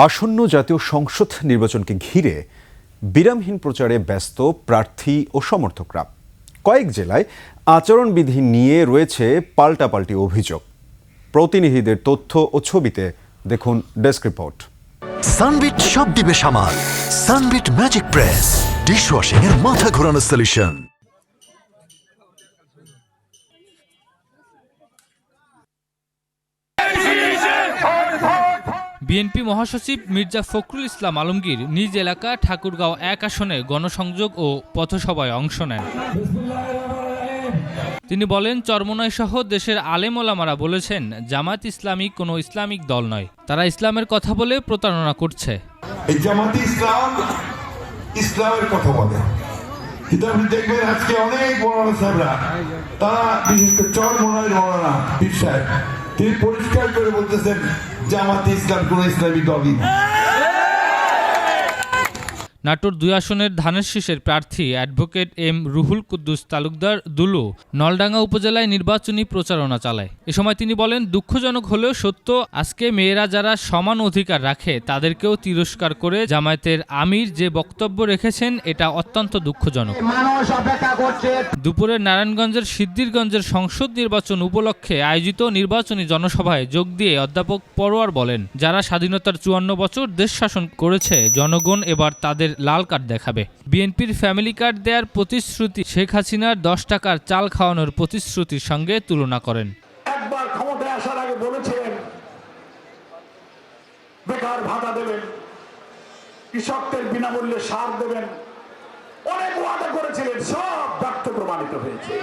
আসন্ন জাতীয় সংসদ নির্বাচনকে ঘিরে বিরামহীন প্রচারে ব্যস্ত প্রার্থী ও সমর্থকরা। কয়েক জেলায় আচরণবিধি নিয়ে রয়েছে পাল্টাপাল্টি অভিযোগ। প্রতিনিধিদের তথ্য ও ছবিতে দেখুন ডেস্ক রিপোর্ট। সানবিট সব দিবে সামাল। সানবিট ম্যাজিক প্রেস ডিশওয়াশিং এর মাথা ঘোরানো সলিউশন। বিএনপি মহাসচিব মির্জা ফখরুল ইসলাম আলমগীর নিজ এলাকা ঠাকুরগাঁও ১ আসনে গণসংযোগ ও পথসভায় অংশ নেন। তিনি বলেন, চরমোনাই সহ দেশের আলেম ওলামারা বলেছেন জামাত ইসলামী কোনো ইসলামিক দল নয়, তারা ইসলামের কথা বলে প্রতারণা করছে। এই জামাত ইসলামের কথা বলে, কিন্তু আপনি দেখবেন আজকে অনেক মৌলানা সাহেবরা, তারা বিশেষ করে চরমোনাইয়ের মৌলানা পীর সাহেব, তিনি পরিষ্কার করে বলতেছেন জামাত ইসলাম কোন ইসলামী দলই না। নাটোর ২ আসনের ধানের শীষের প্রার্থী অ্যাডভোকেট এম রুহুল কুদ্দুস তালুকদার দুলু নলডাঙ্গা উপজেলায় নির্বাচনী প্রচারণা চালায়। এ সময় তিনি বলেন, দুঃখজনক হলেও সত্য, আজকে মেয়েরা যারা সমান অধিকার রাখে তাদেরকেও তিরস্কার করে জামায়াতের আমির যে বক্তব্য রেখেছেন এটা অত্যন্ত দুঃখজনক। দুপুরে নারায়ণগঞ্জের সিদ্ধিরগঞ্জের সংসদ নির্বাচন উপলক্ষে আয়োজিত নির্বাচনী জনসভায় যোগ দিয়ে অধ্যাপক পরোয়ার বলেন, যারা স্বাধীনতার ৫৪ বছর দেশ শাসন করেছে, জনগণ এবার তাদের লাল কার্ড দেখাবে। বিএনপির ফ্যামিলি কার্ড দেওয়ার প্রতিশ্রুতি শেখ হাসিনার ১০ টাকার চাল খাওয়ানোর প্রতিশ্রুতির সঙ্গে তুলনা করেন। একবার ক্ষমতায় আসার আগে বলেছিলেন বেকার ভাতা দেবেন, কৃষকদের বিনামূল্যে সার দেবেন, অনেক ওয়াদা করেছিলেন, সব ব্যর্থ প্রমাণিত হয়েছে।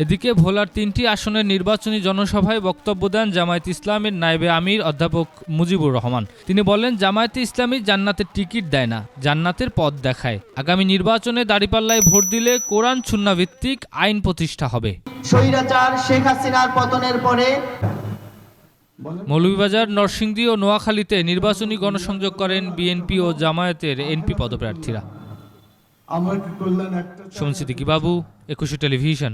এদিকে ভোলার ৩টি আসনের নির্বাচনী জনসভায় বক্তব্য দেন জামায়াতে ইসলামীর নায়েবে আমির অধ্যাপক মুজিবুর রহমান। তিনি বলেন, জামায়াতে ইসলামী জান্নাতের টিকিট দেয় না, জান্নাতের পথ দেখায়। আগামী নির্বাচনে দাঁড়িপাল্লায় ভোট দিলে কোরআন সুন্নাহ ভিত্তিক আইন প্রতিষ্ঠা হবে। স্বৈরাচার শেখ হাসিনার পতনের পরে মৌলভীবাজার, নরসিংদী ও নোয়াখালীতে নির্বাচনী গণসংযোগ করেন বিএনপি ও জামায়াতের এনপি পদপ্রার্থীরা। আমার কি করলেন একটা সুমন সিদ্দিকী বাবু, ২১ টেলিভিশন।